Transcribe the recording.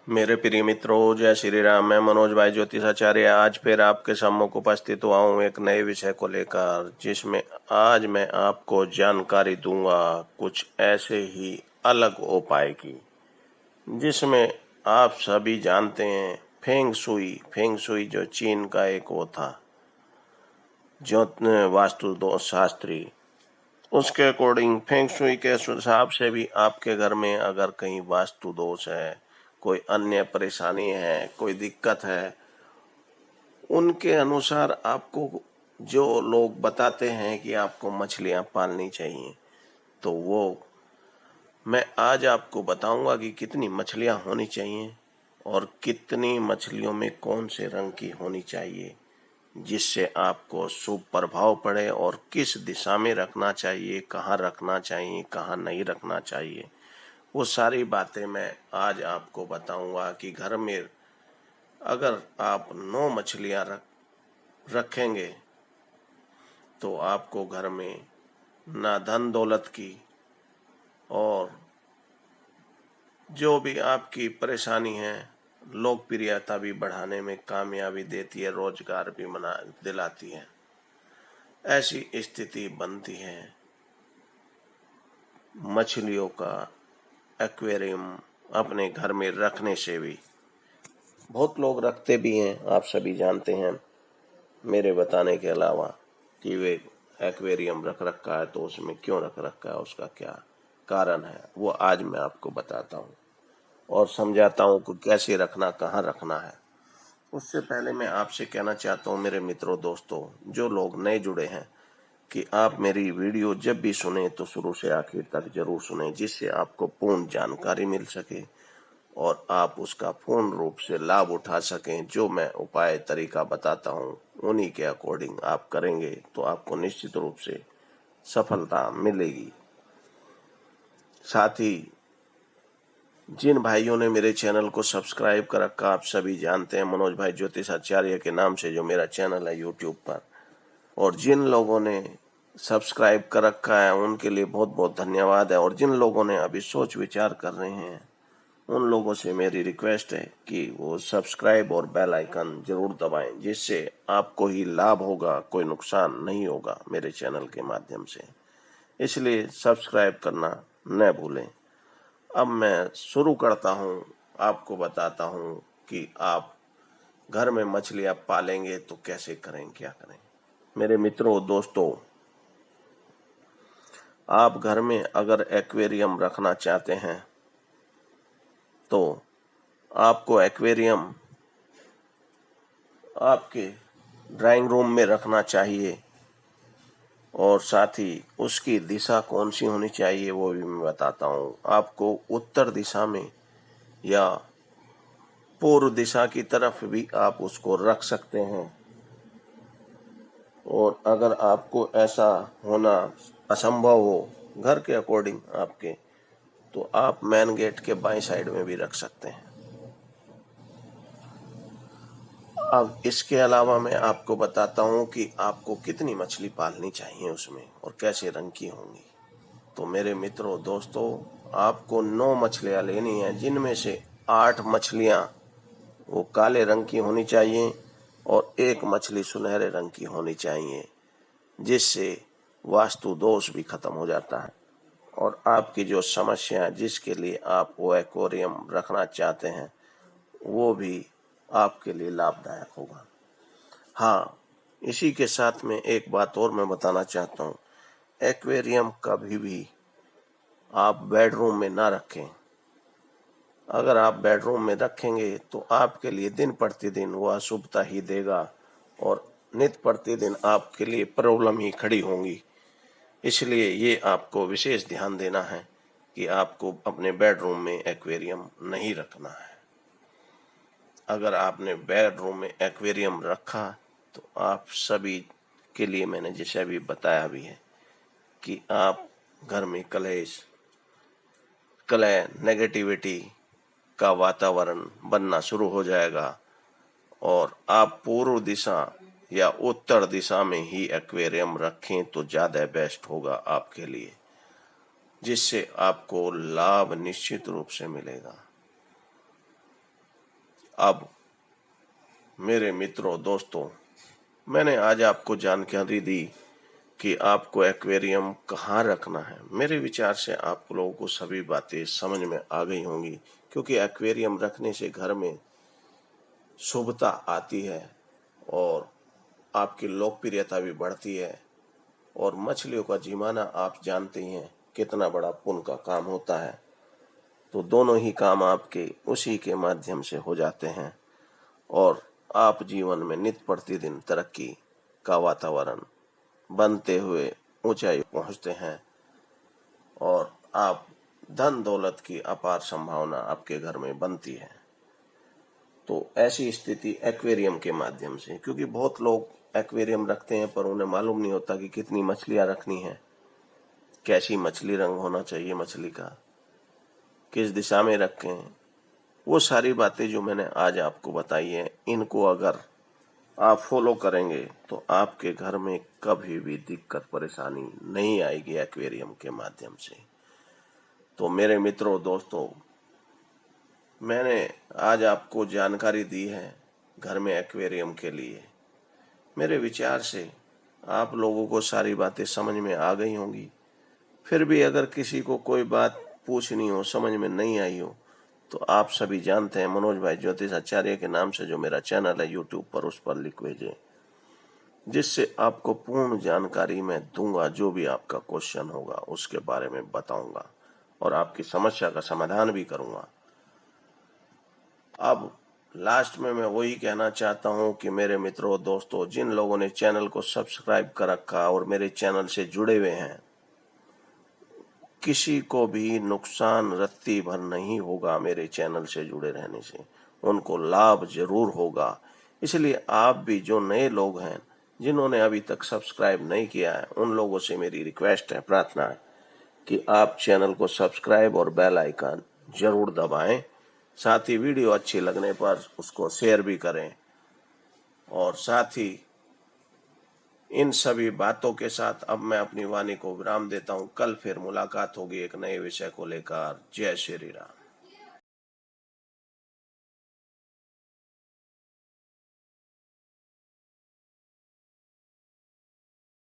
मेरे प्रिय मित्रों, जय श्री राम। मैं मनोज भाई ज्योतिषाचार्य आज फिर आपके सम्मुख उपस्थित हुआ हूँ एक नए विषय को लेकर, जिसमें आज मैं आपको जानकारी दूंगा कुछ ऐसे ही अलग उपाय की, जिसमें आप सभी जानते हैं फेंग सुई जो चीन का एक वो था वास्तु दोष शास्त्री, उसके अकॉर्डिंग फेंग शुई के हिसाब से भी आपके घर में अगर कहीं वास्तु दोष है, कोई अन्य परेशानी है, कोई दिक्कत है, उनके अनुसार आपको जो लोग बताते हैं कि आपको मछलियां पालनी चाहिए, तो वो मैं आज आपको बताऊंगा कि कितनी मछलियां होनी चाहिए और कितनी मछलियों में कौन से रंग की होनी चाहिए, जिससे आपको शुभ प्रभाव पड़े, और किस दिशा में रखना चाहिए, कहाँ रखना चाहिए, कहाँ नहीं रखना चाहिए, वो सारी बातें मैं आज आपको बताऊंगा कि घर में अगर आप 9 मछलियां रखेंगे तो आपको घर में ना धन दौलत की और जो भी आपकी परेशानी है, लोकप्रियता भी बढ़ाने में कामयाबी देती है, रोजगार भी बना दिलाती है। ऐसी स्थिति बनती है मछलियों का एक्वेरियम अपने घर में रखने से भी। बहुत लोग रखते भी हैं, आप सभी जानते हैं मेरे बताने के अलावा कि वे एक्वेरियम रख रखा है, तो उसमें क्यों रख रखा है, उसका क्या कारण है, वो आज मैं आपको बताता हूँ और समझाता हूँ कि कैसे रखना, कहाँ रखना है। उससे पहले मैं आपसे कहना चाहता हूँ मेरे मित्रों, दोस्तों, जो लोग नए जुड़े हैं, कि आप मेरी वीडियो जब भी सुने तो शुरू से आखिर तक जरूर सुने, जिससे आपको पूर्ण जानकारी मिल सके और आप उसका पूर्ण रूप से लाभ उठा सकें। जो मैं उपाय तरीका बताता हूँ उन्हीं के अकॉर्डिंग आप करेंगे तो आपको निश्चित रूप से सफलता मिलेगी। साथ ही जिन भाइयों ने मेरे चैनल को सब्सक्राइब कर रखा, आप सभी जानते हैं मनोज भाई ज्योतिषाचार्य के नाम से जो मेरा चैनल है यूट्यूब पर, और जिन लोगों ने सब्सक्राइब कर रखा है उनके लिए बहुत बहुत धन्यवाद है। और जिन लोगों ने अभी सोच विचार कर रहे हैं, उन लोगों से मेरी रिक्वेस्ट है कि वो सब्सक्राइब और बेल आइकन जरूर दबाएं, जिससे आपको ही लाभ होगा, कोई नुकसान नहीं होगा मेरे चैनल के माध्यम से। इसलिए सब्सक्राइब करना न भूलें। अब मैं शुरू करता हूँ, आपको बताता हूँ कि आप घर में मछलियाँ पालेंगे तो कैसे करें, क्या करें। मेरे मित्रों, दोस्तों, आप घर में अगर एक्वेरियम रखना चाहते हैं तो आपको एक्वेरियम आपके ड्राइंग रूम में रखना चाहिए, और साथ ही उसकी दिशा कौन सी होनी चाहिए वो भी मैं बताता हूँ आपको। उत्तर दिशा में या पूर्व दिशा की तरफ भी आप उसको रख सकते हैं, और अगर आपको ऐसा होना असंभव हो घर के अकॉर्डिंग आपके, तो आप मेन गेट के बाएं साइड में भी रख सकते हैं। अब इसके अलावा मैं आपको बताता हूँ कि आपको कितनी मछली पालनी चाहिए उसमें और कैसे रंग की होंगी। तो मेरे मित्रों, दोस्तों, आपको 9 मछलियाँ लेनी है, जिनमें से 8 मछलियाँ वो काले रंग की होनी चाहिए और 1 मछली सुनहरे रंग की होनी चाहिए, जिससे वास्तु दोष भी खत्म हो जाता है और आपकी जो समस्या जिसके लिए आप वो एक्वेरियम रखना चाहते हैं वो भी आपके लिए लाभदायक होगा। हाँ, इसी के साथ में एक बात और मैं बताना चाहता हूँ, एक्वेरियम कभी भी आप बेडरूम में ना रखें। अगर आप बेडरूम में रखेंगे तो आपके लिए दिन प्रतिदिन वह अशुभता ही देगा और नित्य प्रतिदिन आपके लिए प्रॉब्लम ही खड़ी होंगी। इसलिए ये आपको विशेष ध्यान देना है कि आपको अपने बेडरूम में एक्वेरियम नहीं रखना है। अगर आपने बेडरूम में एक्वेरियम रखा तो आप सभी के लिए मैंने जैसे अभी बताया भी है कि आप घर में कलह नेगेटिविटी का वातावरण बनना शुरू हो जाएगा, और आप पूर्व दिशा या उत्तर दिशा में ही एक्वेरियम रखें तो ज़्यादा बेस्ट होगा आपके लिए, जिससे आपको लाभ निश्चित रूप से मिलेगा। अब मेरे मित्रों दोस्तों, मैंने आज आपको जानकारी दी कि आपको एक्वेरियम कहाँ रखना है। मेरे विचार से आप लोगों को सभी बातें समझ में आ गई होंगी, क्योंकि एक्वेरियम रखने से घर में शुभता आती है और आपकी लोकप्रियता भी बढ़ती है। और मछलियों का जिमाना आप जानते ही हैं कितना बड़ा पुण्य का काम होता है। तो दोनों ही काम आपके उसी के माध्यम से हो जाते हैं और आप जीवन में नित्य प्रतिदिन तरक्की का वातावरण बनते हुए ऊंचाई पहुंचते हैं और आप धन दौलत की अपार संभावना आपके घर में बनती है। तो ऐसी स्थिति एक्वेरियम के माध्यम से, क्योंकि बहुत लोग एक्वेरियम रखते हैं पर उन्हें मालूम नहीं होता कि कितनी मछलियां रखनी है, कैसी मछली रंग होना चाहिए मछली का, किस दिशा में रखें। वो सारी बातें जो मैंने आज आपको बताई है, इनको अगर आप फॉलो करेंगे तो आपके घर में कभी भी दिक्कत परेशानी नहीं आएगी एक्वेरियम के माध्यम से। तो मेरे मित्रों दोस्तों, मैंने आज आपको जानकारी दी है घर में एक्वेरियम के लिए। मेरे विचार से आप लोगों को सारी बातें समझ में आ गई होंगी। फिर भी अगर किसी को कोई बात पूछनी हो, समझ में नहीं आई हो, तो आप सभी जानते हैं मनोज भाई ज्योतिष आचार्य के नाम से जो मेरा चैनल है यूट्यूब पर, उस पर लिख भेजें, जिससे आपको पूर्ण जानकारी मैं दूंगा। जो भी आपका क्वेश्चन होगा उसके बारे में बताऊंगा और आपकी समस्या का समाधान भी करूंगा। अब लास्ट में मैं वही कहना चाहता हूं कि मेरे मित्रों दोस्तों, जिन लोगों ने चैनल को सब्सक्राइब कर रखा और मेरे चैनल से जुड़े हुए हैं, किसी को भी नुकसान रत्ती भर नहीं होगा मेरे चैनल से जुड़े रहने से, उनको लाभ जरूर होगा। इसलिए आप भी जो नए लोग हैं जिन्होंने अभी तक सब्सक्राइब नहीं किया है, उन लोगों से मेरी रिक्वेस्ट है, प्रार्थना है कि आप चैनल को सब्सक्राइब और बेल आइकन जरूर दबाएं। साथ ही वीडियो अच्छी लगने पर उसको शेयर भी करें। और साथ ही इन सभी बातों के साथ अब मैं अपनी वाणी को विराम देता हूं। कल फिर मुलाकात होगी एक नए विषय को लेकर। जय श्री राम।